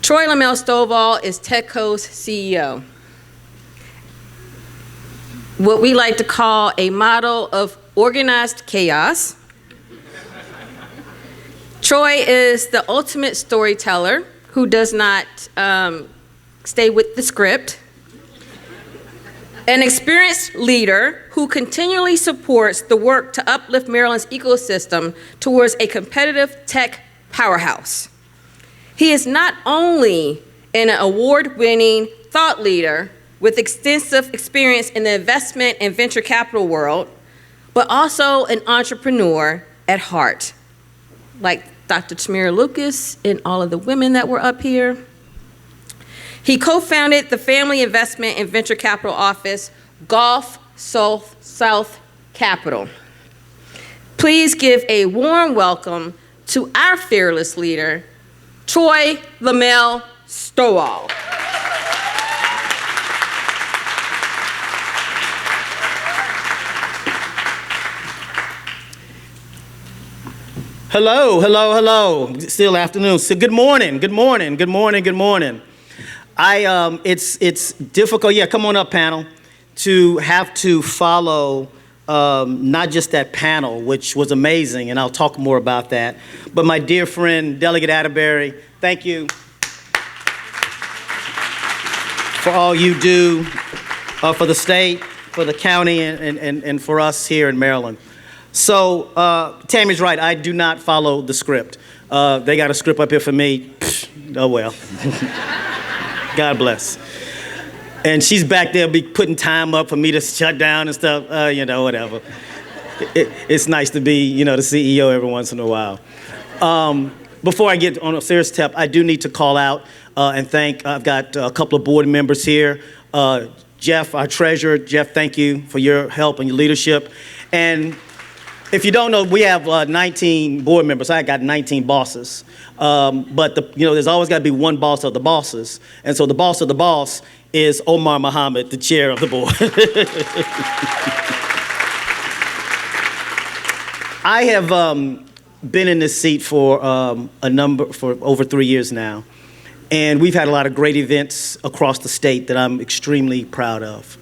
Troy Lamel Stovall is TEDCO's CEO. What we like to call a model of organized chaos. Troy is the ultimate storyteller who does not stay with the script. An experienced leader who continually supports the work to uplift Maryland's ecosystem towards a competitive tech powerhouse. He is not only an award-winning thought leader with extensive experience in the investment and venture capital world, but also an entrepreneur at heart, like Dr. Tamira Lucas and all of the women that were up here. He co-founded the Family Investment and Venture Capital Office, Gulf South Capital. Please give a warm welcome to our fearless leader, Troy Lamel Stovall. Hello, hello, hello. Still afternoon. So good morning, good morning, good morning, good morning. It's difficult, yeah, come on up, panel, to have to follow not just that panel, which was amazing, and I'll talk more about that, but my dear friend, Delegate Atterbury, thank you for all you do for the state, for the county, and for us here in Maryland. So Tammy's right, I do not follow the script. They got a script up here for me, oh well. God bless. And she's back there be putting time up for me to shut down and stuff, whatever. It's nice to be, the CEO every once in a while. Before I get on a serious step, I do need to call out and thank, I've got a couple of board members here. Jeff, our treasurer, Jeff, thank you for your help and your leadership. And if you don't know, we have 19 board members. I got 19 bosses. But there's always got to be one boss of the bosses. And so the boss of the boss is Omar Muhammad, the chair of the board. I have been in this seat for over 3 years now. And we've had a lot of great events across the state that I'm extremely proud of.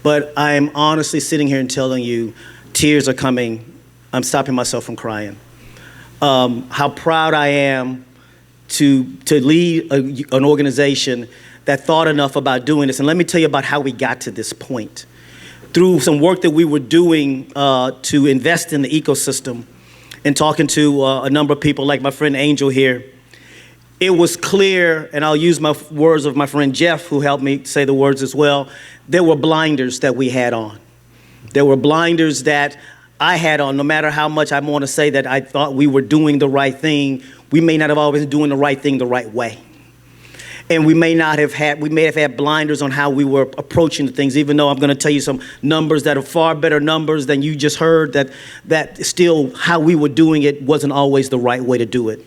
But I'm honestly sitting here and telling you, tears are coming. I'm stopping myself from crying. How proud I am to lead an organization that thought enough about doing this. And let me tell you about how we got to this point. Through some work that we were doing to invest in the ecosystem and talking to a number of people like my friend Angel here, it was clear, and I'll use my words of my friend Jeff, who helped me say the words as well, there were blinders that we had on. There were blinders that I had on, no matter how much I want to say that I thought we were doing the right thing, we may not have always been doing the right thing the right way. And we may have had blinders on how we were approaching the things, even though I'm going to tell you some numbers that are far better numbers than you just heard, that still how we were doing it wasn't always the right way to do it.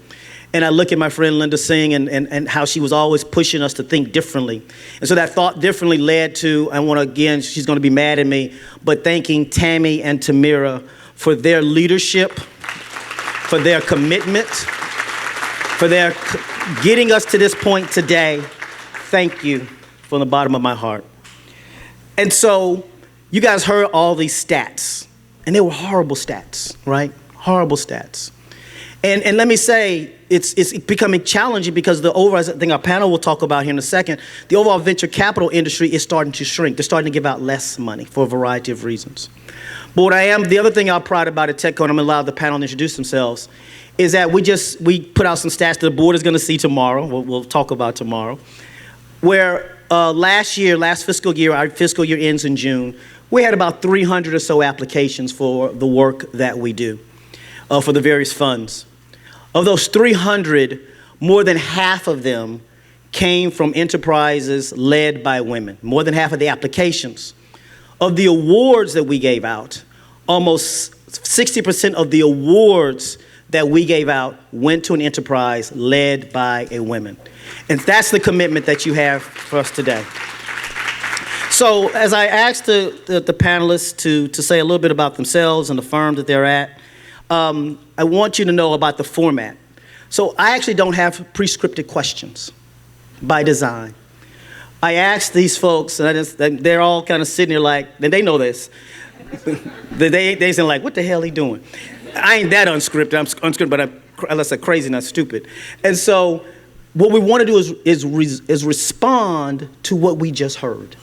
And I look at my friend Linda Singh and how she was always pushing us to think differently. And so that thought differently led to, she's going to be mad at me, but thanking Tammy and Tamira for their leadership, for their commitment, for their getting us to this point today. Thank you from the bottom of my heart. And so you guys heard all these stats, and they were horrible stats, right? Horrible stats. And let me say, it's becoming challenging because I think our panel will talk about here in a second, the overall venture capital industry is starting to shrink. They're starting to give out less money for a variety of reasons. But the other thing I'm proud about at TEDCO, and I'm going to allow the panel to introduce themselves, is that we put out some stats that the board is going to see tomorrow, we'll talk about tomorrow, where last fiscal year, our fiscal year ends in June, we had about 300 or so applications for the work that we do, for the various funds. Of those 300, more than half of them came from enterprises led by women, more than half of the applications. Of the awards that we gave out, almost 60% of the awards that we gave out went to an enterprise led by a woman. And that's the commitment that you have for us today. So as I asked the panelists to say a little bit about themselves and the firm that they're at, I want you to know about the format. So I actually don't have pre-scripted questions. by design. I asked these folks, and they're all kind of sitting there like, and they know this. they saying like, what the hell he doing? I ain't that unscripted. I'm unscripted, but unless I'm crazy, not stupid. And so what we want to do is respond to what we just heard.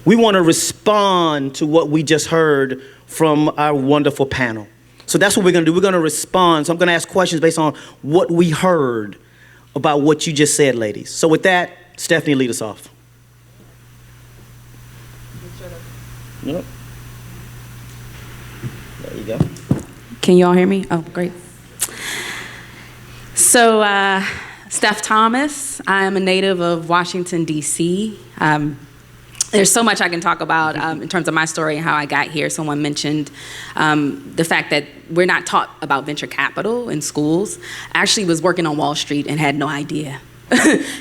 We want to respond to what we just heard from our wonderful panel. So that's what we're going to do. We're going to respond. So I'm going to ask questions based on what we heard about what you just said, ladies. So with that, Stefanie, lead us off. Yep. There you go. Can you all hear me? Oh, great. So, Steph Thomas, I am a native of Washington, D.C. There's so much I can talk about in terms of my story and how I got here. Someone mentioned the fact that we're not taught about venture capital in schools. I actually was working on Wall Street and had no idea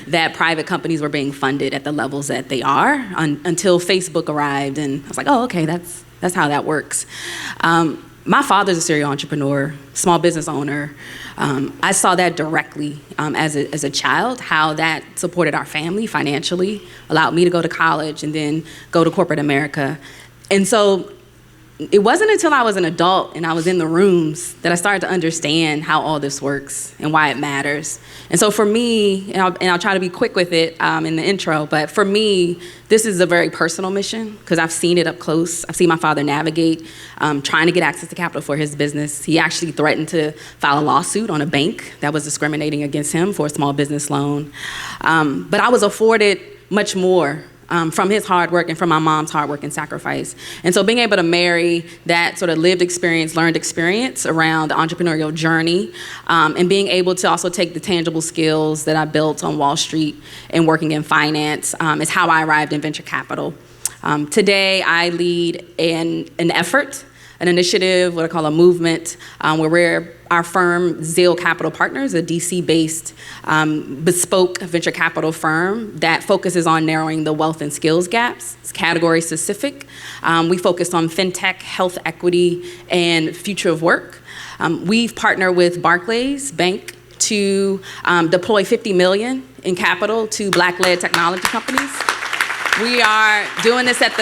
that private companies were being funded at the levels that they are until Facebook arrived, and I was like, oh, okay, that's how that works. My father's a serial entrepreneur, small business owner. I saw that directly as a child, how that supported our family financially, allowed me to go to college and then go to corporate America. And so it wasn't until I was an adult and I was in the rooms that I started to understand how all this works and why it matters. And so for me, and I'll try to be quick with it in the intro, but for me, this is a very personal mission because I've seen it up close. I've seen my father navigate trying to get access to capital for his business. He actually threatened to file a lawsuit on a bank that was discriminating against him for a small business loan. But I was afforded much more from his hard work and from my mom's hard work and sacrifice. And so being able to marry that sort of lived experience, learned experience around the entrepreneurial journey, and being able to also take the tangible skills that I built on Wall Street and working in finance is how I arrived in venture capital. Today, I lead an effort, an initiative, what I call a movement, where our firm, Zeal Capital Partners, a DC-based bespoke venture capital firm that focuses on narrowing the wealth and skills gaps. It's category specific. We focus on fintech, health equity, and future of work. We've partnered with Barclays Bank to deploy $50 million in capital to Black-led technology companies. We are doing this at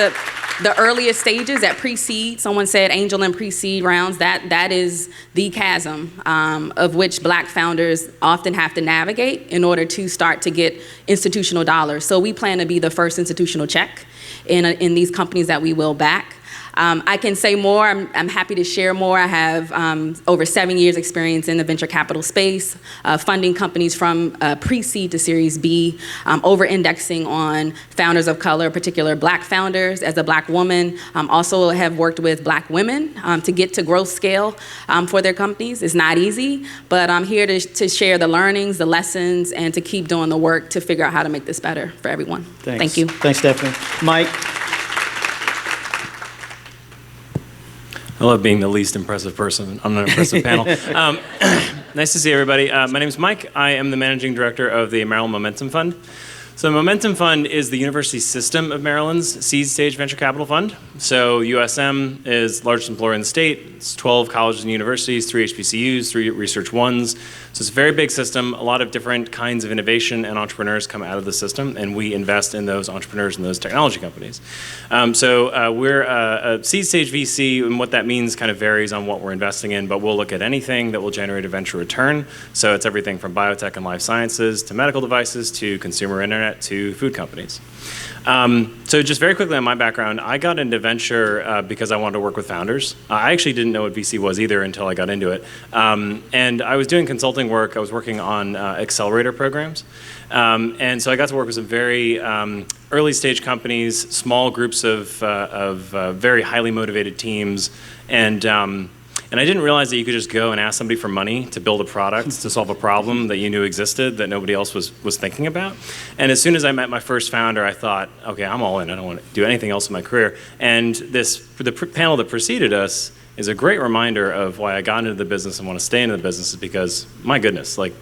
the earliest stages at pre-seed. Someone said angel and pre-seed rounds. That is the chasm of which Black founders often have to navigate in order to start to get institutional dollars. So we plan to be the first institutional check in these companies that we will back. I can say more. I'm happy to share more. I have over 7 years experience in the venture capital space, funding companies from pre-seed to Series B, over-indexing on founders of color, particular Black founders. As a Black woman, also have worked with Black women to get to growth scale for their companies. It's not easy, but I'm here to share the learnings, the lessons, and to keep doing the work to figure out how to make this better for everyone. Thanks. Thank you. Thanks, Stefanie. Mike? I love being the least impressive person on an impressive panel. Nice to see everybody. My name is Mike. I am the managing director of the Maryland Momentum Fund. So the Momentum Fund is the University System of Maryland's seed stage venture capital fund. So USM is the largest employer in the state. It's 12 colleges and universities, 3 HBCUs, 3 Research Ones. So it's a very big system. A lot of different kinds of innovation and entrepreneurs come out of the system, and we invest in those entrepreneurs and those technology companies. We're a seed stage VC, and what that means kind of varies on what we're investing in, but we'll look at anything that will generate a venture return. So it's everything from biotech and life sciences to medical devices to consumer internet to food companies. So just very quickly on my background, I got into venture because I wanted to work with founders. I actually didn't know what VC was either until I got into it. And I was doing consulting work. I was working on accelerator programs. And so I got to work with some very early stage companies, small groups of very highly motivated teams. And I didn't realize that you could just go and ask somebody for money to build a product to solve a problem that you knew existed that nobody else was thinking about. And as soon as I met my first founder, I thought, okay, I'm all in. I don't want to do anything else in my career. And the panel that preceded us is a great reminder of why I got into the business and want to stay into the business, is because, my goodness, like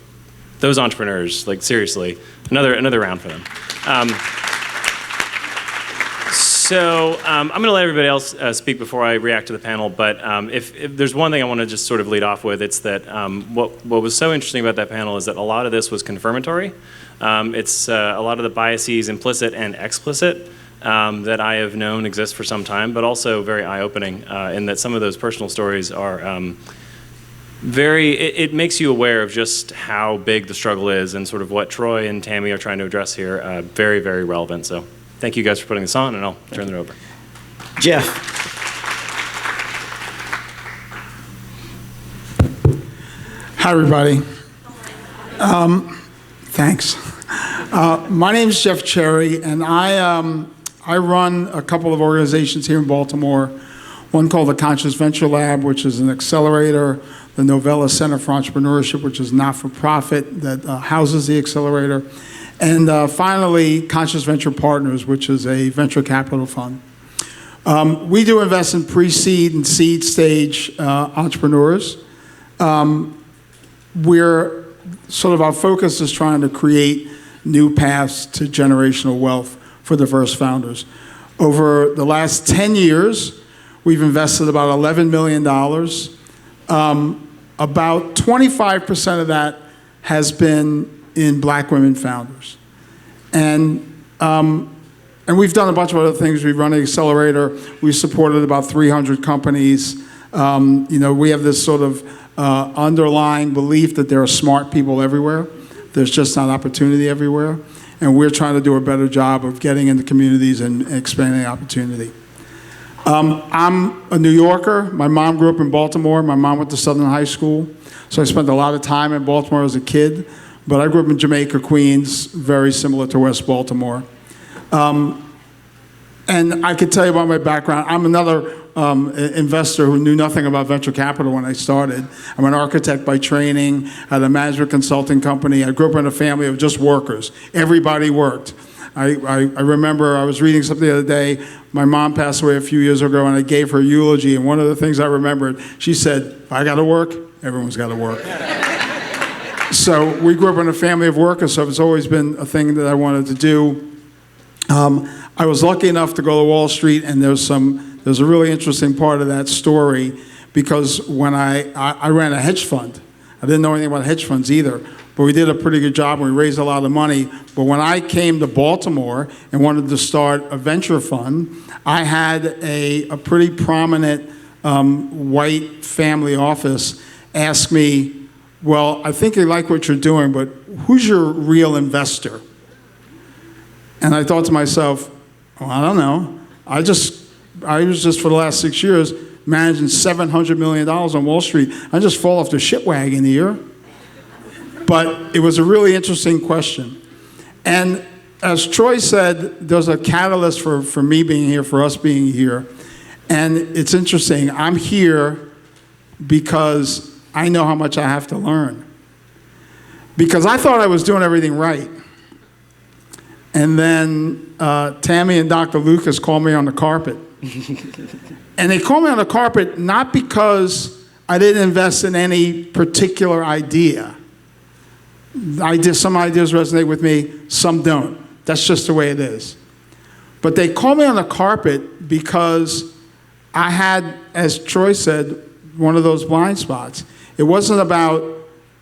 those entrepreneurs, like seriously, another round for them. So I'm going to let everybody else speak before I react to the panel, but if there's one thing I want to just sort of lead off with, it's that what was so interesting about that panel is that a lot of this was confirmatory It's a lot of the biases, implicit and explicit, that I have known exist for some time, but also very eye-opening in that some of those personal stories are it makes you aware of just how big the struggle is and sort of what Troy and Tammy are trying to address here. Very, very relevant. So thank you guys for putting this on, and I'll turn it over. Jeff. Hi, everybody. Thanks. My name is Jeff Cherry, and I run a couple of organizations here in Baltimore. One called the Conscious Venture Lab, which is an accelerator, the Novella Center for Entrepreneurship, which is not-for-profit that houses the accelerator, and finally, Conscious Venture Partners, which is a venture capital fund. We do invest in pre-seed and seed stage entrepreneurs. We're sort of, our focus is trying to create new paths to generational wealth for diverse founders. Over the last 10 years, we've invested about $11 million. About 25% of that has been in black women founders. And we've done a bunch of other things. We've run an accelerator. We've supported about 300 companies. We have this sort of underlying belief that there are smart people everywhere. There's just not opportunity everywhere. And we're trying to do a better job of getting into communities and expanding opportunity. I'm a New Yorker. My mom grew up in Baltimore. My mom went to Southern High School. So I spent a lot of time in Baltimore as a kid. But I grew up in Jamaica, Queens, very similar to West Baltimore. And I could tell you about my background. I'm another investor who knew nothing about venture capital when I started. I'm an architect by training, had a management consulting company. I grew up in a family of just workers. Everybody worked. I remember I was reading something the other day. My mom passed away a few years ago, and I gave her a eulogy. And one of the things I remembered, she said, if I got to work, everyone's got to work. So we grew up in a family of workers, so it's always been a thing that I wanted to do. I was lucky enough to go to Wall Street, and there's a really interesting part of that story, because when I ran a hedge fund. I didn't know anything about hedge funds either, but we did a pretty good job and we raised a lot of money. But when I came to Baltimore and wanted to start a venture fund, I had a pretty prominent white family office ask me, well, I think I like what you're doing, but who's your real investor? And I thought to myself, well, I don't know. I was just for the last 6 years managing $700 million on Wall Street. I just fall off the shit wagon here. But it was a really interesting question. And as Troy said, there's a catalyst for me being here, for us being here. And it's interesting. I'm here because I know how much I have to learn. Because I thought I was doing everything right. And then Tammy and Dr. Lucas called me on the carpet. And they called me on the carpet not because I didn't invest in any particular idea. Some ideas resonate with me, some don't. That's just the way it is. But they called me on the carpet because I had, as Troy said, one of those blind spots. It wasn't about,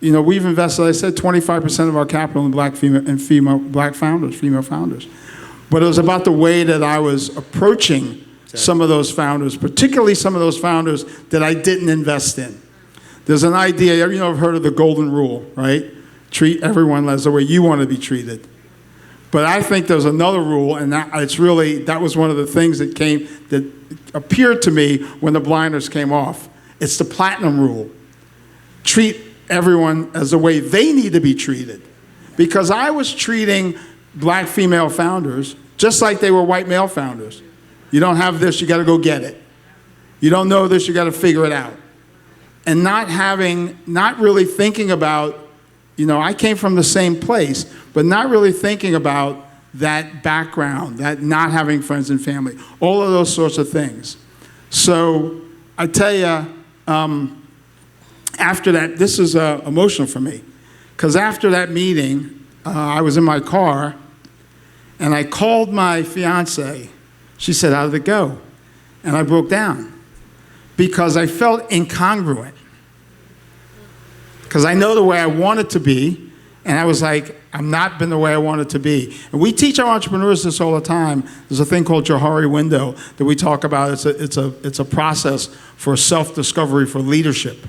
we've invested, I said, 25% of our capital in black founders, female founders. But it was about the way that I was approaching some of those founders, particularly some of those founders that I didn't invest in. There's an idea, I've heard of the golden rule, right? Treat everyone as the way you want to be treated. But I think there's another rule, and that was one of the things that appeared to me when the blinders came off. It's the platinum rule. Treat everyone as the way they need to be treated. Because I was treating black female founders just like they were white male founders. You don't have this, you got to go get it. You don't know this, you got to figure it out. And not really thinking about, I came from the same place, but not really thinking about that background, that not having friends and family, all of those sorts of things. So I tell you, after that, this is emotional for me, because after that meeting, I was in my car, and I called my fiance. She said, how did it go? And I broke down because I felt incongruent. Because I know the way I want it to be, And I was like, I'm not been the way I want it to be. And we teach our entrepreneurs this all the time. There's a thing called Johari window that we talk about. It's a process for self-discovery for leadership,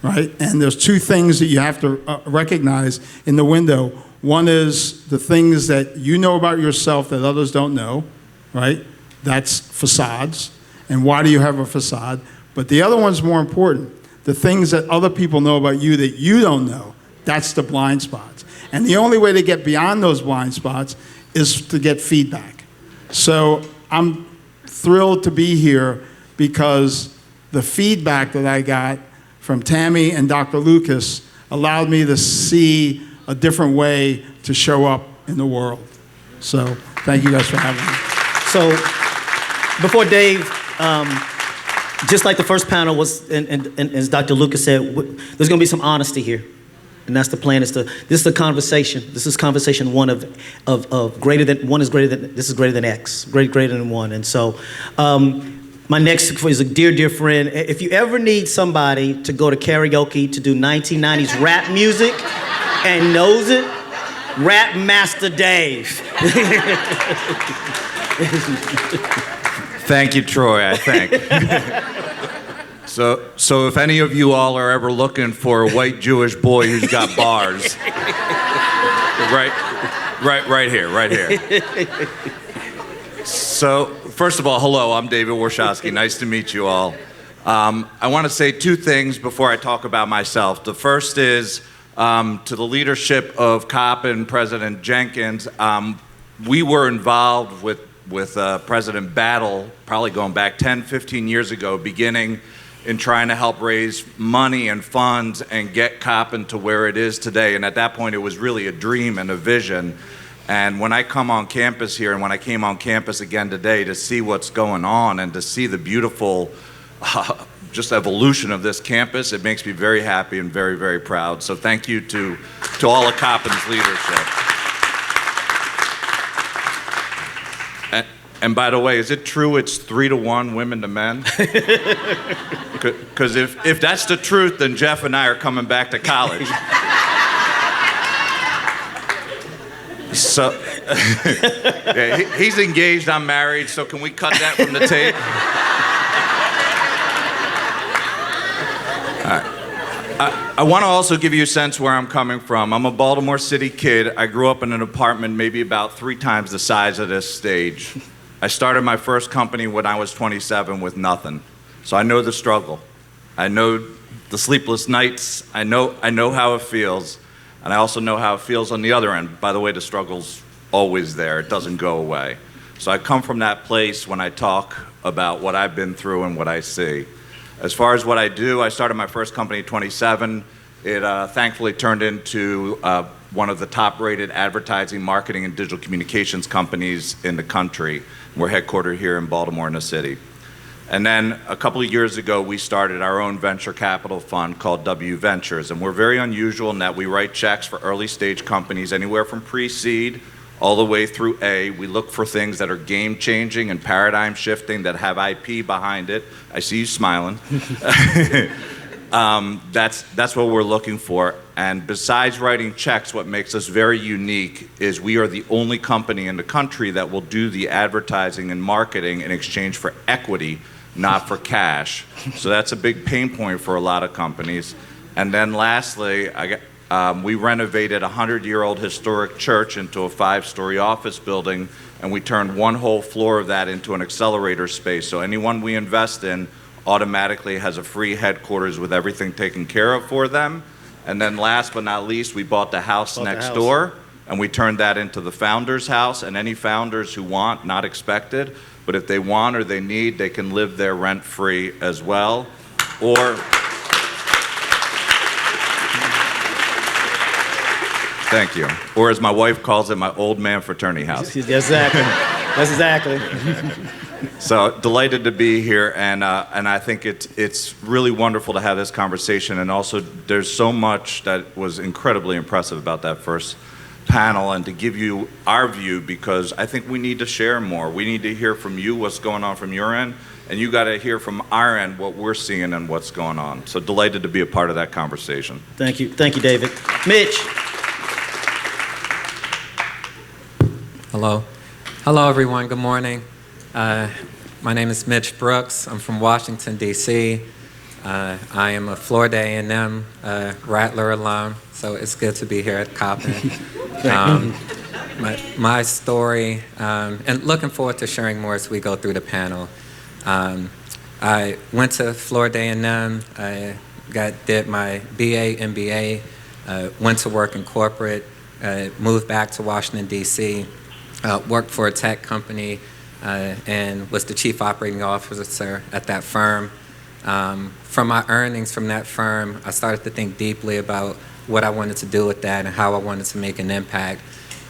right? And there's two things that you have to recognize in the window. One is the things that you know about yourself that others don't know, right? That's facades. And why do you have a facade? But the other one's more important. The things that other people know about you that you don't know. That's the blind spots. And the only way to get beyond those blind spots is to get feedback. So I'm thrilled to be here because the feedback that I got from Tammy and Dr. Lucas allowed me to see a different way to show up in the world. So thank you guys for having me. So before Dave, just like the first panel was, and as Dr. Lucas said, there's going to be some honesty here. And that's the plan. This is the conversation. This is conversation one of greater than, one is greater than, this is greater than X, greater than one. And so my next is a dear friend. If you ever need somebody to go to karaoke to do 1990s rap music and knows it, Rap Master Dave. Thank you, Troy, I think. So if any of you all are ever looking for a white Jewish boy who's got bars, right here. So first of all, hello, I'm David Warschawski. Nice to meet you all. I want to say two things before I talk about myself. The first is to the leadership of Coppin, President Jenkins. We were involved with President Battle, probably going back 10, 15 years ago, beginning in trying to help raise money and funds and get Coppin to where it is today. And at that point, it was really a dream and a vision. And when I come on campus here, and when I came on campus again today to see what's going on and to see the beautiful just evolution of this campus, it makes me very happy and very, very proud. So thank you to all of Coppin's leadership. And by the way, is it true it's 3-to-1 women to men? Because if that's the truth, then Jeff and I are coming back to college. So, yeah, he's engaged, I'm married, so can we cut that from the tape? All right. I want to also give you a sense where I'm coming from. I'm a Baltimore City kid. I grew up in an apartment maybe about 3 times the size of this stage. I started my first company when I was 27 with nothing. So I know the struggle. I know the sleepless nights. I know how it feels. And I also know how it feels on the other end. By the way, the struggle's always there. It doesn't go away. So I come from that place when I talk about what I've been through and what I see. As far as what I do, I started my first company at 27. It thankfully turned into one of the top-rated advertising, marketing, and digital communications companies in the country. We're headquartered here in Baltimore in the city. And then a couple of years ago, we started our own venture capital fund called W Ventures. And we're very unusual in that we write checks for early stage companies, anywhere from pre-seed all the way through A. We look for things that are game-changing and paradigm-shifting, that have IP behind it. I see you smiling. That's what we're looking for. And besides writing checks, what makes us very unique is we are the only company in the country that will do the advertising and marketing in exchange for equity, not for cash. So that's a big pain point for a lot of companies. And then lastly, we renovated a 100-year-old historic church into a 5-story office building, and we turned one whole floor of that into an accelerator space. So anyone we invest in automatically has a free headquarters with everything taken care of for them. And then last but not least, we bought the house next door, and we turned that into the founder's house. And any founders who want, not expected, but if they want or they need, they can live there rent-free as well. Or, thank you. Or as my wife calls it, my old man fraternity house. Exactly. That's exactly. So delighted to be here, and I think it's really wonderful to have this conversation. And also, there's so much that was incredibly impressive about that first panel, and to give you our view, because I think we need to share more. We need to hear from you what's going on from your end, and you got to hear from our end what we're seeing and what's going on. So delighted to be a part of that conversation. Thank you, David. Mitch. Hello. Hello, everyone. Good morning. My name is Mitch Brooks. I'm from Washington, D.C. I am a Florida A&M Rattler alum, so it's good to be here at Coppin. My story, and looking forward to sharing more as we go through the panel. I went to Florida A&M. I did my BA, MBA, went to work in corporate, moved back to Washington, D.C., worked for a tech company, and was the chief operating officer at that firm. From my earnings from that firm, I started to think deeply about what I wanted to do with that and how I wanted to make an impact.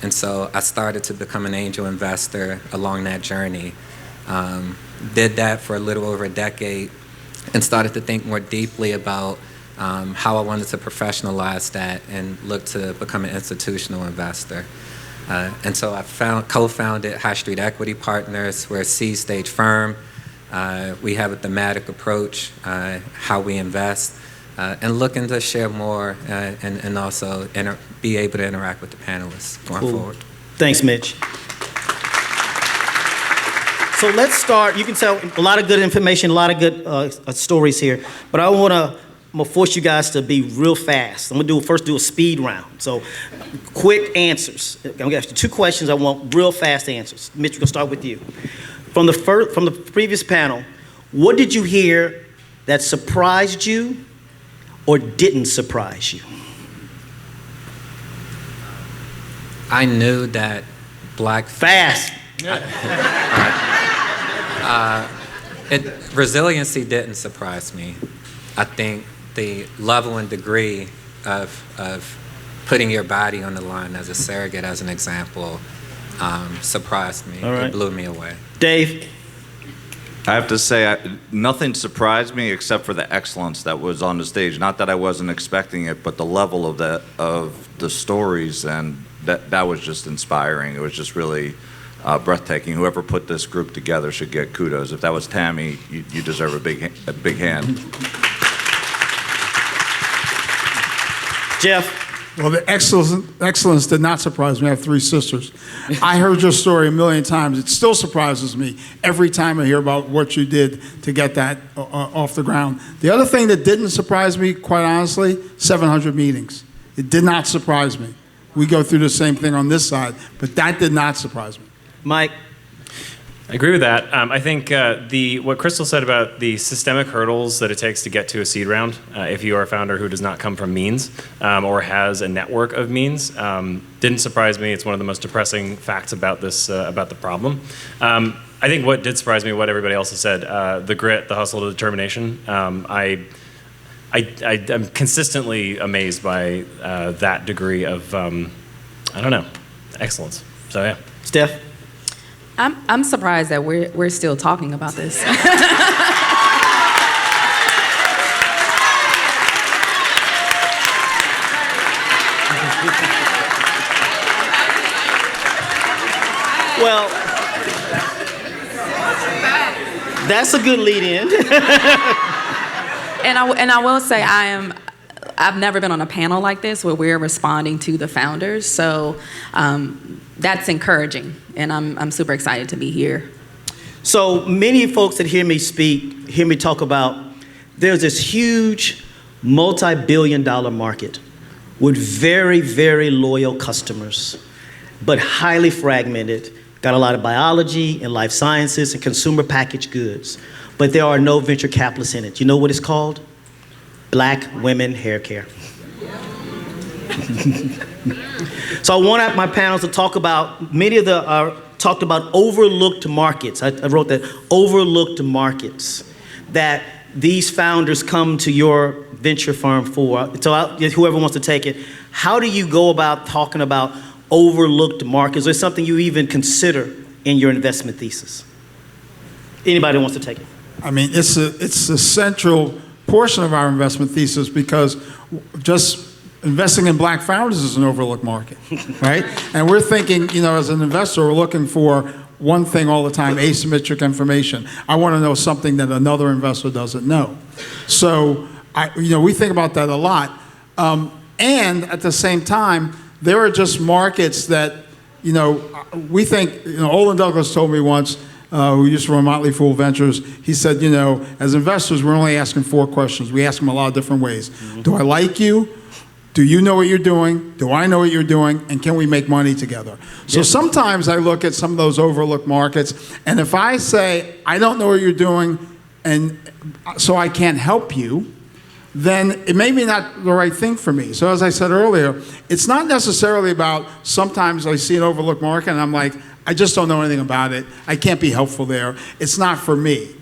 And so I started to become an angel investor along that journey. Did that for a little over a decade and started to think more deeply about how I wanted to professionalize that and look to become an institutional investor. And so I co-founded High Street Equity Partners. We're a seed stage firm. We have a thematic approach, how we invest, and looking to share more and also be able to interact with the panelists going forward. Thanks, Mitch. So let's start. You can tell a lot of good information, a lot of good stories here, but I'm gonna force you guys to be real fast. I'm gonna first do a speed round. So quick answers. I'm gonna ask you 2 questions. I want real fast answers. Mitch, we're gonna start with you. From the previous panel, what did you hear that surprised you or didn't surprise you? I knew that black... Fast. Resiliency didn't surprise me. I think the level and degree of putting your body on the line as a surrogate, as an example, surprised me. All right. It blew me away. Dave? I have to say, nothing surprised me except for the excellence that was on the stage. Not that I wasn't expecting it, but the level of the stories, and that was just inspiring. It was just really breathtaking. Whoever put this group together should get kudos. If that was Tammy, you deserve a big hand. Jeff? Well, the excellence did not surprise me. I have 3 sisters. I heard your story a million times. It still surprises me every time I hear about what you did to get that off the ground. The other thing that didn't surprise me, quite honestly, 700 meetings. It did not surprise me. We go through the same thing on this side, but that did not surprise me. Mike? I agree with that. I think what Crystal said about the systemic hurdles that it takes to get to a seed round, if you are a founder who does not come from means or has a network of means, didn't surprise me. It's one of the most depressing facts about this, about the problem. I think what did surprise me, what everybody else has said, the grit, the hustle, the determination. I'm consistently amazed by that degree of, I don't know, excellence. So yeah. Steph? I'm surprised that we're still talking about this. Well, that's a good lead-in. And I will say I've never been on a panel like this where we're responding to the founders, so that's encouraging, and I'm super excited to be here. So many folks that hear me speak, hear me talk about, there's this huge multi-billion-dollar market with very, very loyal customers, but highly fragmented. Got a lot of biology and life sciences and consumer packaged goods, but there are no venture capitalists in it. You know what it's called? Black women hair care. So I want my panels to talk about, many of talked about overlooked markets. I wrote that, overlooked markets that these founders come to your venture firm for. So whoever wants to take it, how do you go about talking about overlooked markets? Or something you even consider in your investment thesis? Anybody wants to take it? I mean, it's a central portion of our investment thesis, because just investing in black founders is an overlooked market, right? And we're thinking, as an investor, we're looking for one thing all the time, asymmetric information. I want to know something that another investor doesn't know. So, we think about that a lot. And at the same time, there are just markets that we think, Olin Douglas told me once, who used to run Motley Fool Ventures, he said, as investors, we're only asking 4 questions. We ask them a lot of different ways. Do I like you? Do you know what you're doing? Do I know what you're doing? And can we make money together? So sometimes I look at some of those overlooked markets, and if I say, I don't know what you're doing, and so I can't help you, then it may be not the right thing for me. So as I said earlier, it's not necessarily about sometimes I see an overlooked market and I'm like, I just don't know anything about it. I can't be helpful there. It's not for me.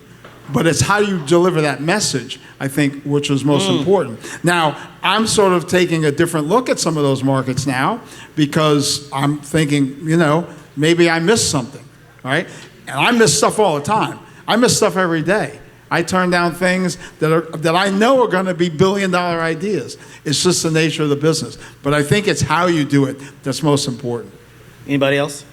But it's how you deliver that message, I think, which is most important. Now, I'm sort of taking a different look at some of those markets now because I'm thinking, maybe I missed something, right? And I miss stuff all the time. I miss stuff every day. I turn down things that I know are going to be billion-dollar ideas. It's just the nature of the business. But I think it's how you do it that's most important. Anybody else?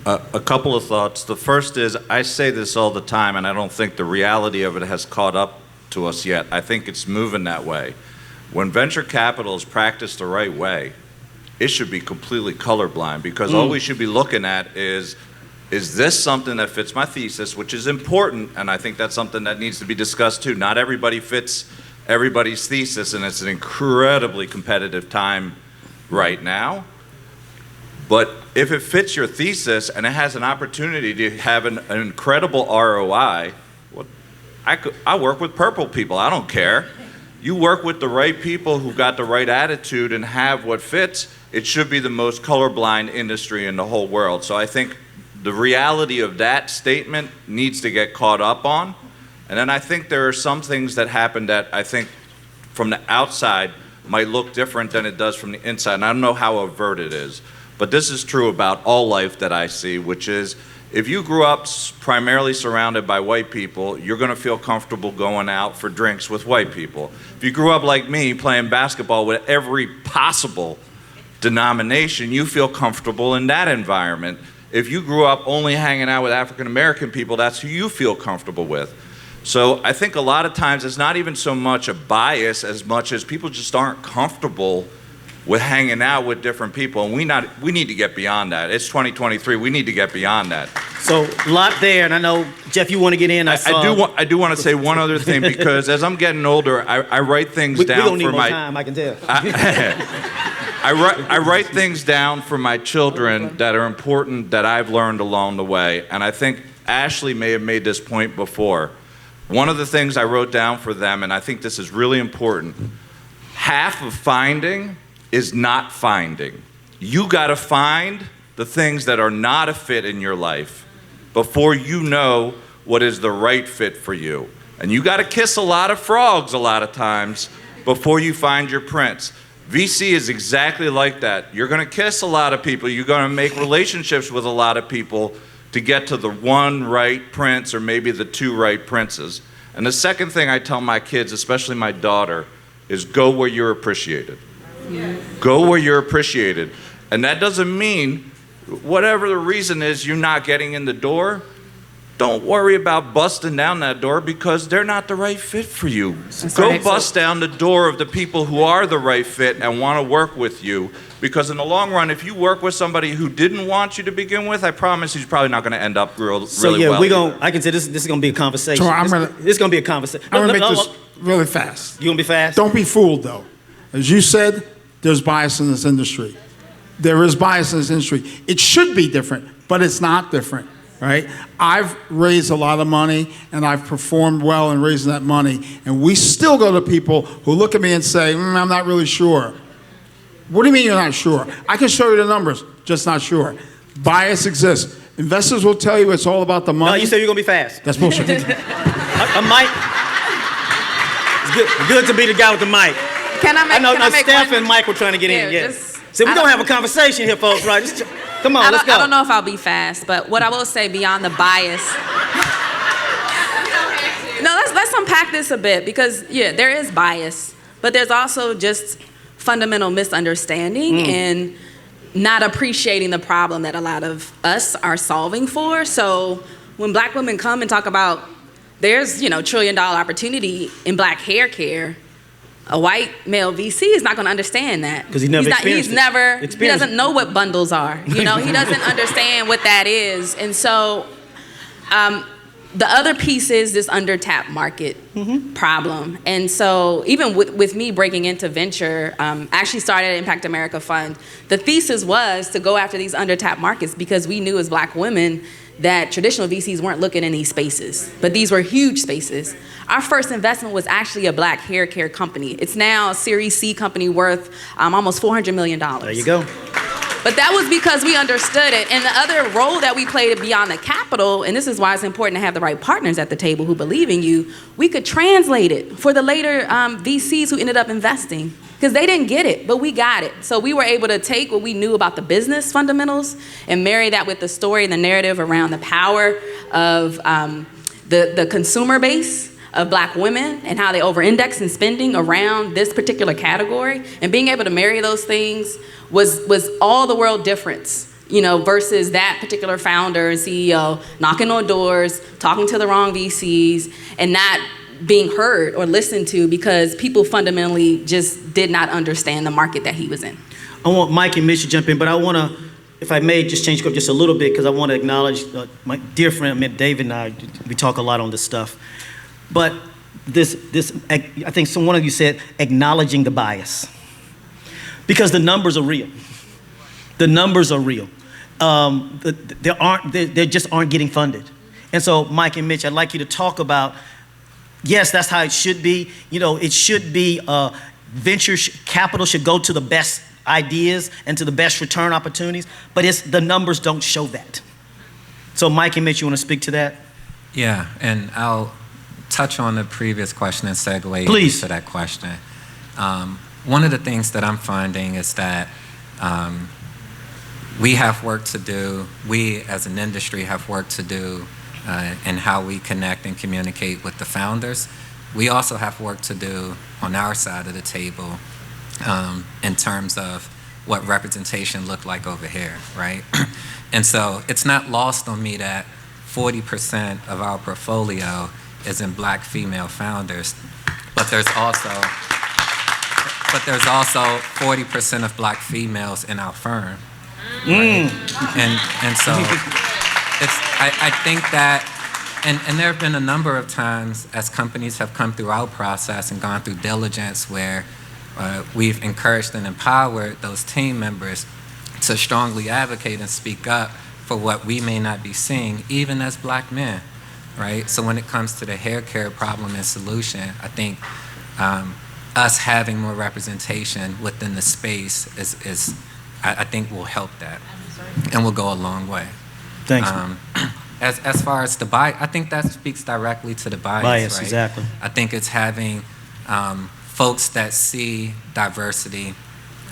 A couple of thoughts. The first is, I say this all the time, and I don't think the reality of it has caught up to us yet. I think it's moving that way. When venture capital is practiced the right way, it should be completely colorblind, because all we should be looking at is this something that fits my thesis, which is important, and I think that's something that needs to be discussed too. Not everybody fits everybody's thesis, and it's an incredibly competitive time right now. But if it fits your thesis and it has an opportunity to have an incredible ROI, well, I work with purple people. I don't care. You work with the right people who've got the right attitude and have what fits, it should be the most colorblind industry in the whole world. So I think the reality of that statement needs to get caught up on. And then I think there are some things that happen that I think from the outside might look different than it does from the inside. And I don't know how overt it is. But this is true about all life that I see, which is if you grew up primarily surrounded by white people, you're going to feel comfortable going out for drinks with white people. If you grew up like me playing basketball with every possible denomination, you feel comfortable in that environment. If you grew up only hanging out with African American people, that's who you feel comfortable with. So I think a lot of times it's not even so much a bias as much as people just aren't comfortable with hanging out with different people, and we need to get beyond that. It's 2023. We need to get beyond that. So a lot there, and I know Jeff, you want to get in. I do want to say one other thing, because as I'm getting older, I write things down. We don't need more time, I can tell. I write things down for my children that are important that I've learned along the way, and I think Ashley may have made this point before. One of the things I wrote down for them, and I think this is really important, half of finding is not finding. You gotta find the things that are not a fit in your life before you know what is the right fit for you. And you gotta kiss a lot of frogs a lot of times before you find your prince. VC is exactly like that. You're gonna kiss a lot of people, you're gonna make relationships with a lot of people to get to the one right prince or maybe the 2 right princes. And the second thing I tell my kids, especially my daughter, is go where you're appreciated. Go where you're appreciated. And that doesn't mean, whatever the reason is you're not getting in the door, don't worry about busting down that door because they're not the right fit for you. Go bust down the door of the people who are the right fit and want to work with you, because in the long run, if you work with somebody who didn't want you to begin with, I promise he's probably not going to end up really well. I can say this is going to be a conversation. So this is going to be a conversation. I'm going to make this really fast. You going to be fast? Don't be fooled, though. As you said, there's bias in this industry. There is bias in this industry. It should be different, but it's not different, right? I've raised a lot of money, and I've performed well in raising that money, and we still go to people who look at me and say, I'm not really sure. What do you mean you're not sure? I can show you the numbers, just not sure. Bias exists. Investors will tell you it's all about the money. No, you said you're going to be fast. That's bullshit. A mic. It's good to be the guy with the mic. I know Steph and Mike were trying to get in. Yes. So we're going to have a conversation here, folks, right? Come on, let's go. I don't know if I'll be fast, but what I will say beyond the bias. No, let's unpack this a bit, because, there is bias, but there's also just fundamental misunderstanding and not appreciating the problem that a lot of us are solving for. So when Black women come and talk about there's, $1 trillion opportunity in Black hair care, A white male VC is not going to understand that. Because he doesn't know what bundles are. You know, he doesn't understand what that is. And so the other piece is this under-tapped market problem. And so even with me breaking into venture, actually started at Impact America Fund, the thesis was to go after these under-tapped markets because we knew as Black women that traditional VCs weren't looking in these spaces, but these were huge spaces. Our first investment was actually a Black hair care company. It's now a Series C company worth almost $400 million. There you go. But that was because we understood it. And the other role that we played beyond the capital, and this is why it's important to have the right partners at the table who believe in you, we could translate it for the later VCs who ended up investing. Because they didn't get it, but we got it. So we were able to take what we knew about the business fundamentals and marry that with the story and the narrative around the power of the consumer base of Black women and how they over-index in spending around this particular category. And being able to marry those things was all the world difference, you know, versus that particular founder and CEO knocking on doors, talking to the wrong VCs, and not being heard or listened to because people fundamentally just did not understand the market that he was in. I want Mike and Mitch to jump in, but I want to, if I may, just change scope just a little bit because I want to acknowledge my dear friend, David and I, we talk a lot on this stuff. But I think one of you said, acknowledging the bias. Because the numbers are real. The numbers are real. They just aren't getting funded. And so, Mike and Mitch, I'd like you to talk about, yes, that's how it should be. You know, it should be venture capital should go to the best ideas and to the best return opportunities, but the numbers don't show that. So, Mike and Mitch, you want to speak to that? Yeah, and I'll touch on the previous question and segue Please. into that question. One of the things that I'm finding is that we have work to do, we as an industry have work to do in how we connect and communicate with the founders. We also have work to do on our side of the table in terms of what representation looked like over here, right? And so it's not lost on me that 40% of our portfolio is in Black female founders, but there's also 40% of Black females in our firm. Right? And so I think that, and there have been a number of times as companies have come through our process and gone through diligence where we've encouraged and empowered those team members to strongly advocate and speak up for what we may not be seeing, even as Black men, right? So when it comes to the hair care problem and solution, I think us having more representation within the space I think will help that and will go a long way. Thanks. As far as the bias, I think that speaks directly to the bias, right? Exactly. I think it's having folks that see diversity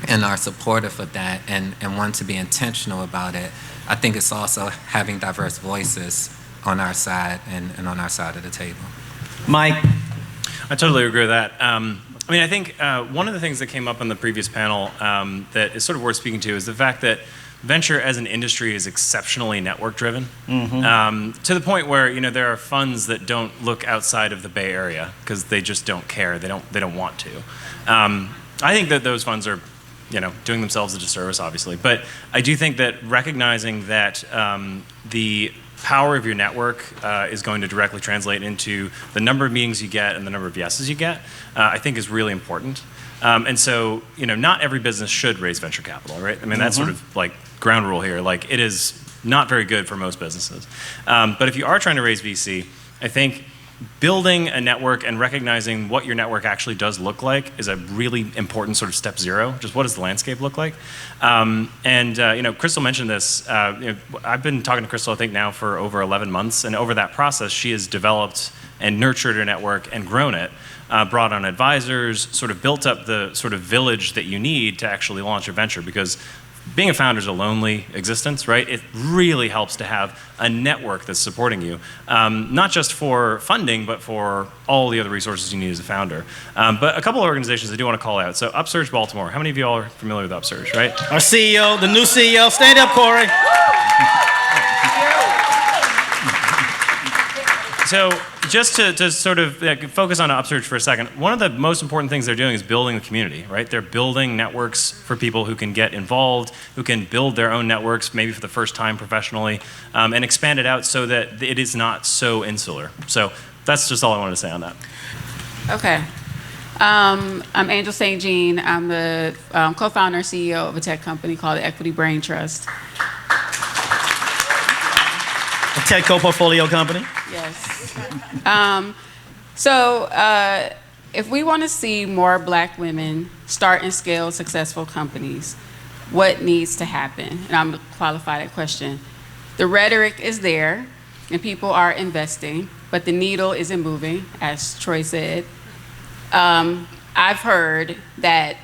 and are supportive of that and want to be intentional about it. I think it's also having diverse voices on our side and on our side of the table. Mike? I totally agree with that. I mean, I think one of the things that came up on the previous panel that is sort of worth speaking to is the fact that venture as an industry is exceptionally network driven, to the point where, you know, there are funds that don't look outside of the Bay Area because they just don't care. They don't want to. I think that those funds are, you know, doing themselves a disservice, obviously. But I do think that recognizing that the power of your network is going to directly translate into the number of meetings you get and the number of yeses you get, I think is really important. And so, you know, not every business should raise venture capital, right? I mean, that's sort of like ground rule here. Like, it is not very good for most businesses. But if you are trying to raise VC, I think building a network and recognizing what your network actually does look like is a really important sort of step zero. Just what does the landscape look like? You know, Crystal mentioned this. You know, I've been talking to Crystal, I think, now for over 11 months. And over that process, she has developed and nurtured her network and grown it, brought on advisors, sort of built up the sort of village that you need to actually launch a venture, because being a founder is a lonely existence, right? It really helps to have a network that's supporting you, not just for funding, but for all the other resources you need as a founder. But a couple of organizations I do want to call out. So Upsurge Baltimore, how many of you all are familiar with Upsurge, right? Our CEO, the new CEO, stand up, Corey. So just to sort of focus on Upsurge for a second, one of the most important things they're doing is building the community, right? They're building networks for people who can get involved, who can build their own networks, maybe for the first time professionally, and expand it out so that it is not so insular. So that's just all I wanted to say on that. Okay. I'm Angel St. Jean. I'm the co-founder and CEO of a tech company called the Equity Brain Trust. A TEDCO portfolio company? Yes. If we want to see more Black women start and scale successful companies, what needs to happen? And I'm going to qualify that question. The rhetoric is there, and people are investing, but the needle isn't moving, as Troy said. I've heard that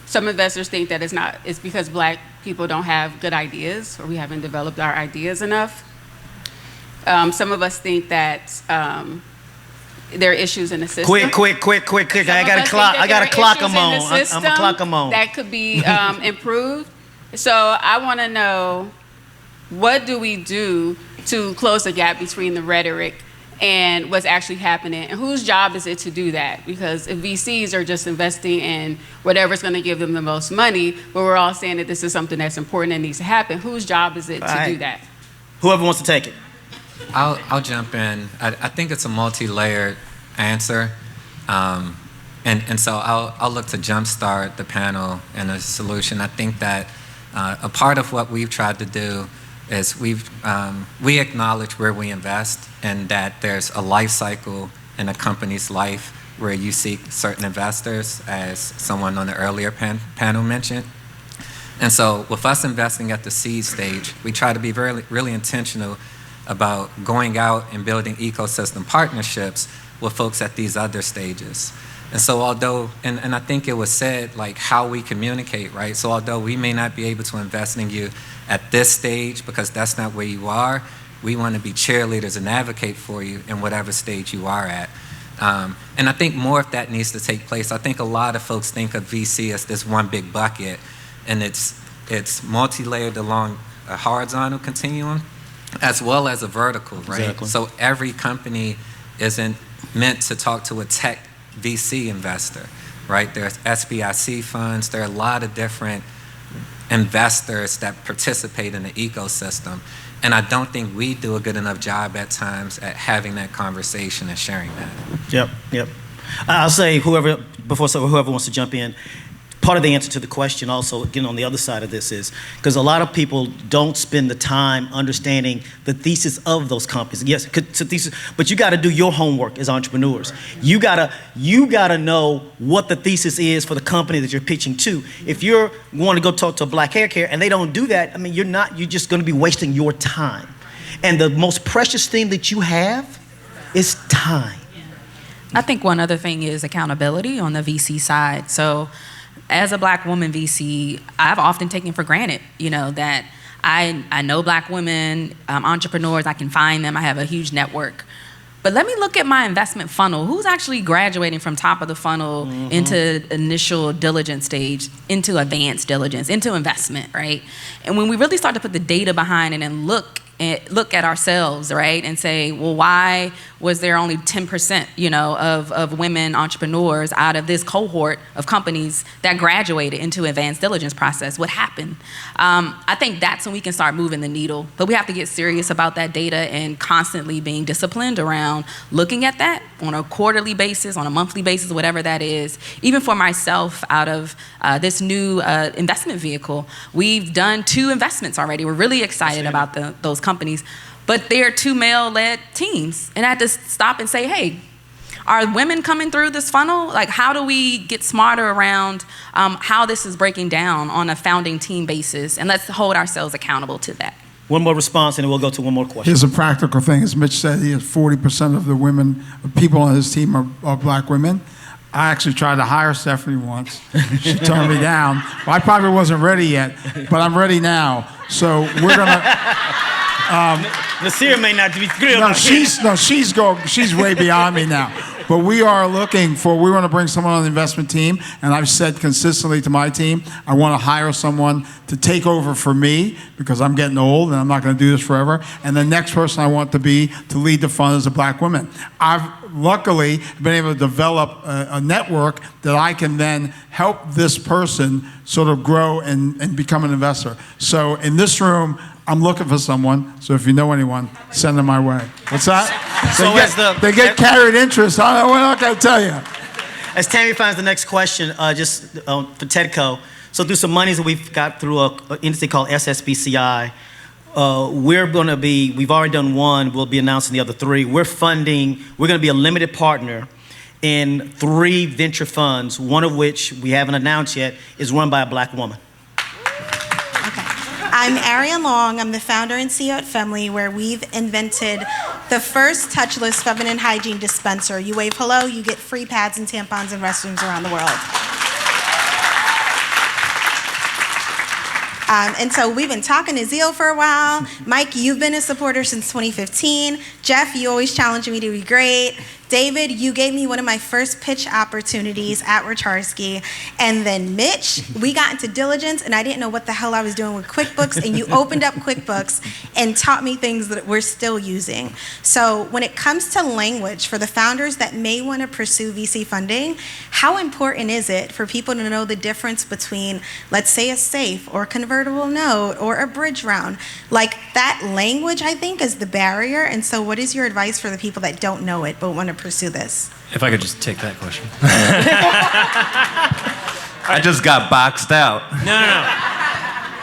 some investors think that it's because Black people don't have good ideas, or we haven't developed our ideas enough. Some of us think that there are issues in the system. Quick. I got to clock them on. I'm going to clock them on. That could be improved. So I want to know, what do we do to close the gap between the rhetoric and what's actually happening? And whose job is it to do that? Because if VCs are just investing in whatever's going to give them the most money, but we're all saying that this is something that's important and needs to happen, whose job is it to do that? Whoever wants to take it. I'll jump in. I think it's a multi-layered answer. And so I'll look to jumpstart the panel and a solution. I think that a part of what we've tried to do is we acknowledge where we invest, and that there's a life cycle in a company's life where you seek certain investors, as someone on the earlier panel mentioned. And so with us investing at the seed stage, we try to be really intentional about going out and building ecosystem partnerships with folks at these other stages. And so although, and I think it was said, like, how we communicate, right? So although we may not be able to invest in you at this stage because that's not where you are, we want to be cheerleaders and advocate for you in whatever stage you are at. And I think more of that needs to take place. I think a lot of folks think of VC as this one big bucket, and it's multi-layered along a horizontal continuum as well as a vertical, right? Exactly. So every company isn't meant to talk to a tech VC investor, right? There's SBIC funds. There are a lot of different investors that participate in the ecosystem. And I don't think we do a good enough job at times at having that conversation and sharing that. Yep. I'll say whoever wants to jump in, part of the answer to the question also, again, on the other side of this is, because a lot of people don't spend the time understanding the thesis of those companies. Yes, it's a thesis, but you got to do your homework as entrepreneurs. You gotta know what the thesis is for the company that you're pitching to. If you're going to go talk to a Black hair care and they don't do that, I mean, you're just going to be wasting your time. And the most precious thing that you have is time. I think one other thing is accountability on the VC side. So as a Black woman VC, I've often taken for granted, that I know Black women, entrepreneurs, I can find them, I have a huge network. But let me look at my investment funnel. Who's actually graduating from top of the funnel into initial diligence stage, into advanced diligence, into investment, right? And when we really start to put the data behind it and look at ourselves, right, and say, well, why was there only 10%, of women entrepreneurs out of this cohort of companies that graduated into advanced diligence process? What happened? I think that's when we can start moving the needle. But we have to get serious about that data and constantly being disciplined around looking at that on a quarterly basis, on a monthly basis, whatever that is. Even for myself, out of this new investment vehicle, we've done 2 investments already. We're really excited about those companies, but they're 2 male-led teams. And I had to stop and say, hey, are women coming through this funnel? Like, how do we get smarter around how this is breaking down on a founding team basis? And let's hold ourselves accountable to that. One more response, and then we'll go to one more question. Here's a practical thing. As Mitch said, he has 40% of the people on his team are Black women. I actually tried to hire Stefanie once. She turned me down. Well, I probably wasn't ready yet, but I'm ready now. So we're gonna. Nasir may not be thrilled. She's way beyond me now. But we want to bring someone on the investment team, and I've said consistently to my team, I want to hire someone to take over for me because I'm getting old and I'm not going to do this forever. And the next person I want to lead the fund is a black woman. I've luckily been able to develop a network that I can then help this person sort of grow and become an investor. So in this room, I'm looking for someone, so if you know anyone, send them my way. What's that? They get carried interest. I'm not going to tell you. As Tammy finds the next question, for TEDCO, so through some monies that we've got through an entity called SSBCI, we've already done one, we'll be announcing the other three. We're going to be a limited partner in 3 venture funds, one of which we haven't announced yet, is run by a black woman. I'm Arian Long. I'm the founder and CEO at Femly, where we've invented the first touchless feminine hygiene dispenser. You wave hello, you get free pads and tampons in restrooms around the world. And so we've been talking to Zeal for a while. Mike, you've been a supporter since 2015. Jeff, you always challenge me to be great. David, you gave me one of my first pitch opportunities at Warschawski. And then Mitch, we got into diligence and I didn't know what the hell I was doing with QuickBooks, and you opened up QuickBooks and taught me things that we're still using. So when it comes to language, for the founders that may want to pursue VC funding, how important is it for people to know the difference between, let's say, a SAFE or a convertible note or a bridge round? Like, that language, I think, is the barrier. And so what is your advice for the people that don't know it but want to pursue this? If I could just take that question. I just got boxed out. No.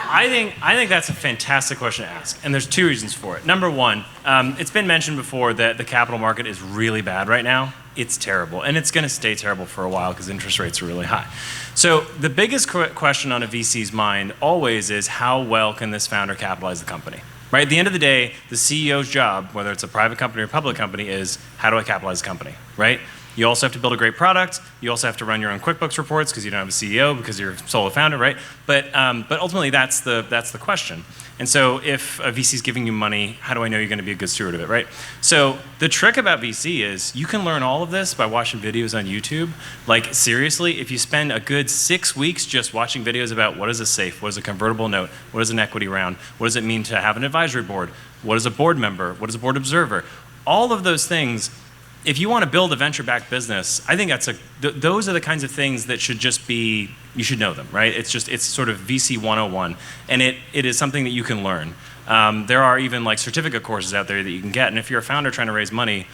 I think that's a fantastic question to ask, and there's 2 reasons for it. Number one, it's been mentioned before that the capital market is really bad right now. It's terrible, and it's going to stay terrible for a while because interest rates are really high. So the biggest question on a VC's mind always is, how well can this founder capitalize the company? Right? At the end of the day, the CEO's job, whether it's a private company or a public company, is how do I capitalize the company, right? You also have to build a great product. You also have to run your own QuickBooks reports because you don't have a CEO because you're a solo founder, right? But ultimately, that's the question. And so if a VC is giving you money, how do I know you're going to be a good steward of it, right? So the trick about VC is you can learn all of this by watching videos on YouTube. Like, seriously, if you spend a good 6 weeks just watching videos about what is a SAFE, what is a convertible note, what is an equity round, what does it mean to have an advisory board, what is a board member, what is a board observer, all of those things. If you want to build a venture-backed business, I think those are the kinds of things that should just be, you should know them, right? It's sort of VC 101, and it is something that you can learn. There are even like certificate courses out there that you can get, and if you're a founder trying to raise money,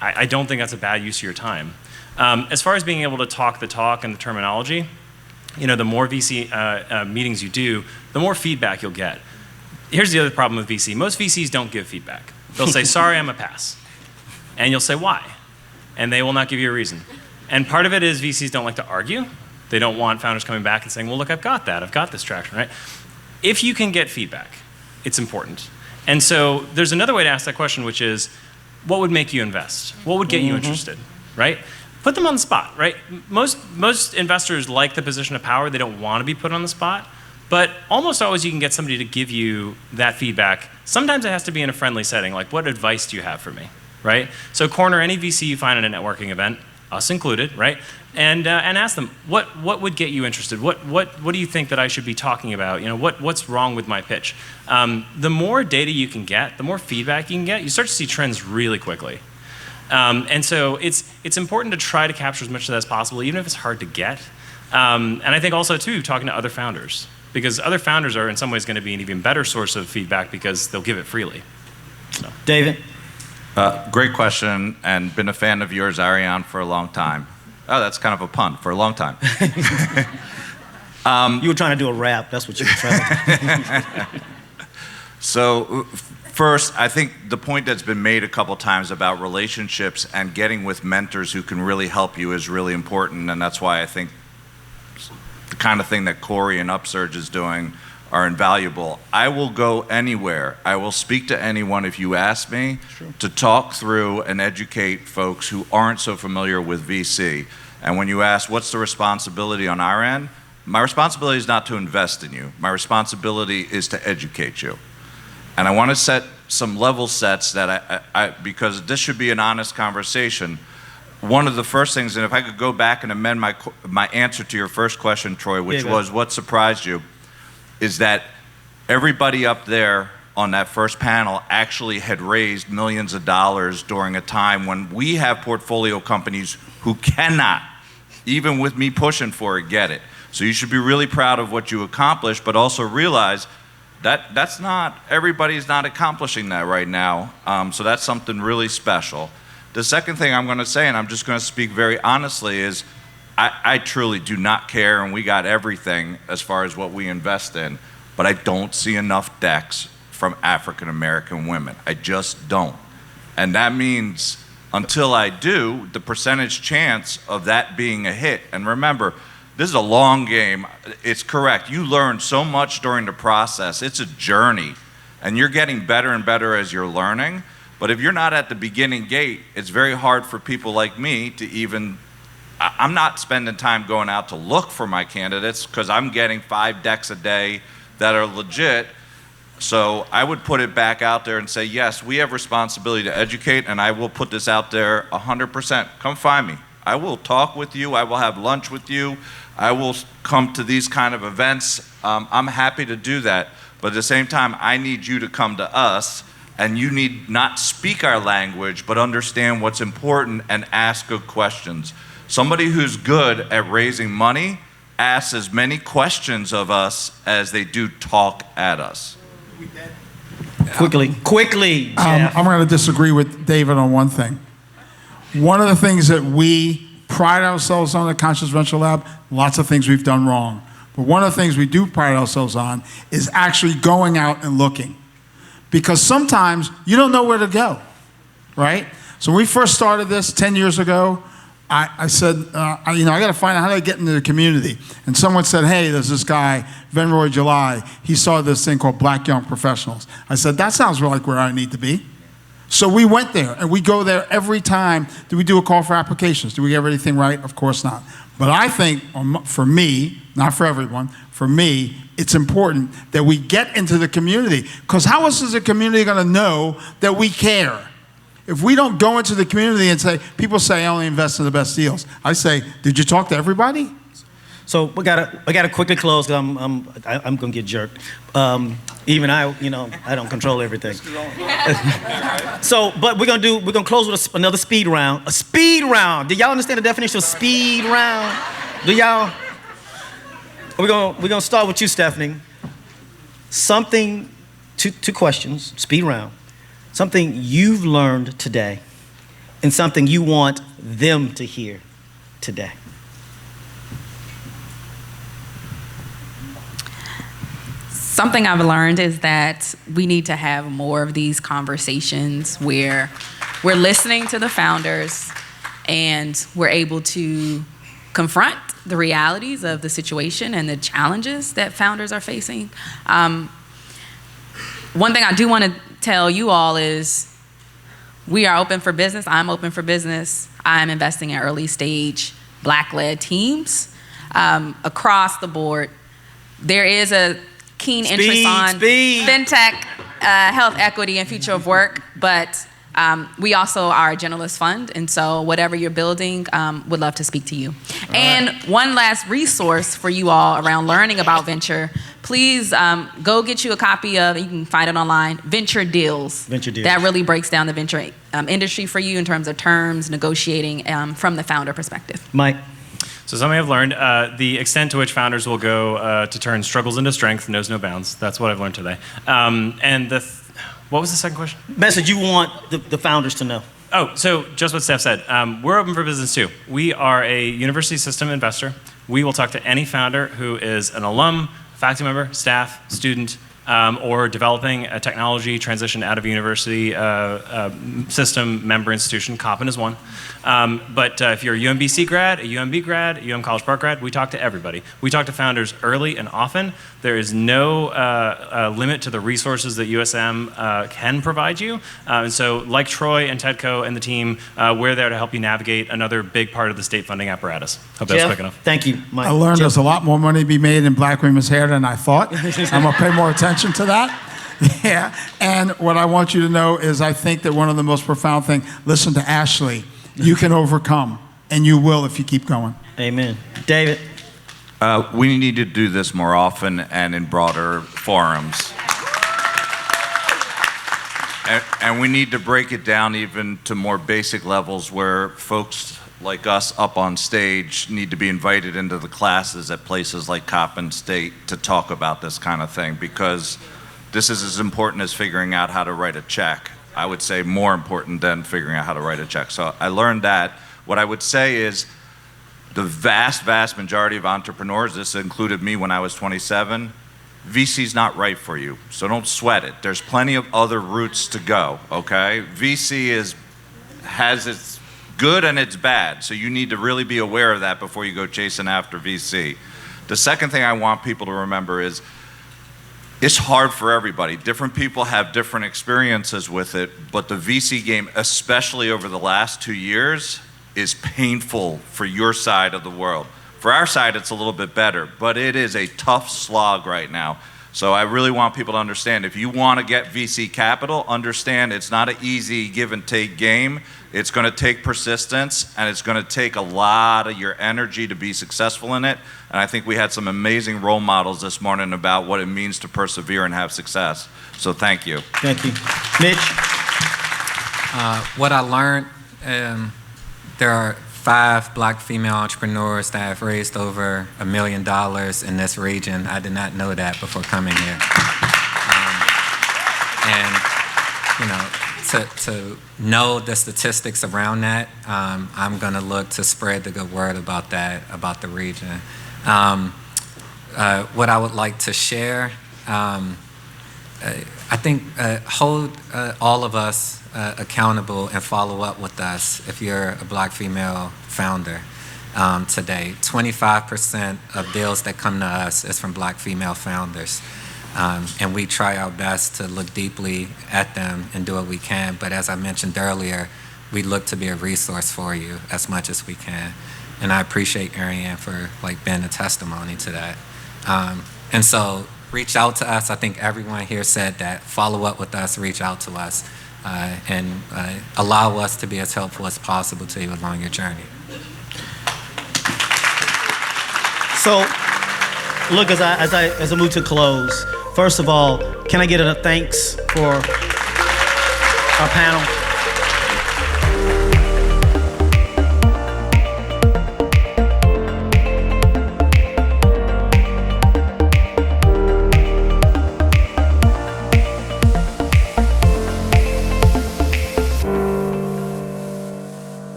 I don't think that's a bad use of your time. As far as being able to talk the talk and the terminology, the more VC meetings you do, the more feedback you'll get. Here's the other problem with VC. Most VCs don't give feedback. They'll say, sorry, I'm a pass. And you'll say, why? And they will not give you a reason. And part of it is VCs don't like to argue. They don't want founders coming back and saying, well, look, I've got this traction, right? If you can get feedback, it's important. And so there's another way to ask that question, which is, what would make you invest? What would get you interested, right? Put them on the spot, right? Most investors like the position of power. They don't want to be put on the spot. But almost always you can get somebody to give you that feedback. Sometimes it has to be in a friendly setting, like, what advice do you have for me? Right? So corner any VC you find at a networking event, us included, right? And ask them, what would get you interested? What do you think that I should be talking about? What's wrong with my pitch? The more data you can get, the more feedback you can get, you start to see trends really quickly. And so it's important to try to capture as much of that as possible, even if it's hard to get. And I think also too, talking to other founders, because other founders are in some ways going to be an even better source of feedback because they'll give it freely. So. David? Great question, and been a fan of yours, Ariane, for a long time. Oh, that's kind of a pun, for a long time. You were trying to do a rap, that's what you were trying to do. So, first, I think the point that's been made a couple times about relationships and getting with mentors who can really help you is really important, and that's why I think the kind of thing that Corey and Upsurge is doing are invaluable. I will go anywhere. I will speak to anyone if you ask me to talk through and educate folks who aren't so familiar with VC. And when you ask, what's the responsibility on our end? My responsibility is not to invest in you. My responsibility is to educate you. And I want to set some level sets that because this should be an honest conversation. one of the first things, and if I could go back and amend my answer to your first question, Troy, which was what surprised you, is that everybody up there on that first panel actually had raised millions of dollars during a time when we have portfolio companies who cannot, even with me pushing for it, get it. So you should be really proud of what you accomplished, but also realize that everybody's not accomplishing that right now. So that's something really special. The second thing I'm going to say, and I'm just going to speak very honestly, is I truly do not care, and we got everything as far as what we invest in, but I don't see enough decks from African American women. I just don't. And that means until I do, the percentage chance of that being a hit, and remember, this is a long game. It's correct. You learn so much during the process. It's a journey, and you're getting better and better as you're learning. But if you're not at the beginning gate, it's very hard for people like me to even, I'm not spending time going out to look for my candidates because I'm getting 5 decks a day that are legit. So I would put it back out there and say, yes, we have responsibility to educate, and I will put this out there 100%. Come find me. I will talk with you. I will have lunch with you. I will come to these kind of events. I'm happy to do that. But at the same time, I need you to come to us, and you need not speak our language, but understand what's important and ask good questions. Somebody who's good at raising money asks as many questions of us as they do talk at us. Quickly, Jeff. I'm going to disagree with David on one thing. One of the things that we pride ourselves on at Conscious Venture Lab, lots of things we've done wrong, but one of the things we do pride ourselves on is actually going out and looking. Because sometimes you don't know where to go, right? So when we first started this 10 years ago, I said, I got to find out how to get into the community. And someone said, hey, there's this guy, Venroy July. He saw this thing called Black Young Professionals. I said, that sounds like where I need to be. So we went there, and we go there every time. Do we do a call for applications? Do we get everything right? Of course not. But I think, for me, not for everyone, for me, it's important that we get into the community. Because how else is the community going to know that we care? If we don't go into the community and say, people say I only invest in the best deals. I say, did you talk to everybody? So we gotta quickly close because I'm gonna get jerked. Even I don't control everything. So, but we're gonna close with another speed round. A speed round. Do y'all understand the definition of speed round? Do y'all? We're gonna start with you, Stefanie. Two questions. Speed round. Something you've learned today, and something you want them to hear today. Something I've learned is that we need to have more of these conversations where we're listening to the founders and we're able to confront the realities of the situation and the challenges that founders are facing. One thing I do want to tell you all is we are open for business. I'm open for business. I'm investing in early stage Black-led teams across the board. There is a keen interest on fintech, health equity, and future of work, but we also are a generalist fund, and so whatever you're building, would love to speak to you. And one last resource for you all around learning about venture, please go get you a copy of, you can find it online, Venture Deals. Venture Deals. That really breaks down the venture industry for you in terms of terms, negotiating from the founder perspective. Mike. So something I've learned, the extent to which founders will go to turn struggles into strength knows no bounds. That's what I've learned today. And what was the second question? Message you want the founders to know. Oh, so just what Steph said. We're open for business too. We are a university system investor. We will talk to any founder who is an alum, faculty member, staff, student, or developing a technology transition out of a university system member institution. Coppin is one. But if you're a UMBC grad, a UMB grad, a UM College Park grad, we talk to everybody. We talk to founders early and often. There is no limit to the resources that USM can provide you. And so like Troy and TEDCO and the team, we're there to help you navigate another big part of the state funding apparatus. Hope that's quick enough. Thank you, Mike. I learned there's a lot more money to be made in Black women's hair than I thought. I'm going to pay more attention to that. Yeah. And what I want you to know is I think that one of the most profound things, listen to Ashley. You can overcome, and you will if you keep going. Amen. David? We need to do this more often and in broader forums. And we need to break it down even to more basic levels where folks like us up on stage need to be invited into the classes at places like Coppin State to talk about this kind of thing, because this is as important as figuring out how to write a check. I would say more important than figuring out how to write a check. So I learned that. What I would say is the vast, vast majority of entrepreneurs, this included me when I was 27, VC's not right for you, so don't sweat it. There's plenty of other routes to go, okay? VC has its good and its bad, so you need to really be aware of that before you go chasing after VC. The second thing I want people to remember is it's hard for everybody. Different people have different experiences with it, but the VC game, especially over the last 2 years, is painful for your side of the world. For our side, it's a little bit better, but it is a tough slog right now. So I really want people to understand, if you want to get VC capital, understand it's not an easy give and take game. It's going to take persistence, and it's going to take a lot of your energy to be successful in it. And I think we had some amazing role models this morning about what it means to persevere and have success. So thank you. Thank you. Mitch? What I learned, there are 5 black female entrepreneurs that have raised over $1 million in this region. I did not know that before coming here. To know the statistics around that, I'm going to look to spread the good word about that, about the region. What I would like to share, I think hold all of us accountable and follow up with us if you're a black female founder today. 25% of deals that come to us is from black female founders. And we try our best to look deeply at them and do what we can. But as I mentioned earlier, we look to be a resource for you as much as we can. And I appreciate Ariane for being a testimony to that. And so reach out to us. I think everyone here said that. Follow up with us, reach out to us, and allow us to be as helpful as possible to you along your journey. So, look, as I move to close, first of all, can I get a thanks for our panel?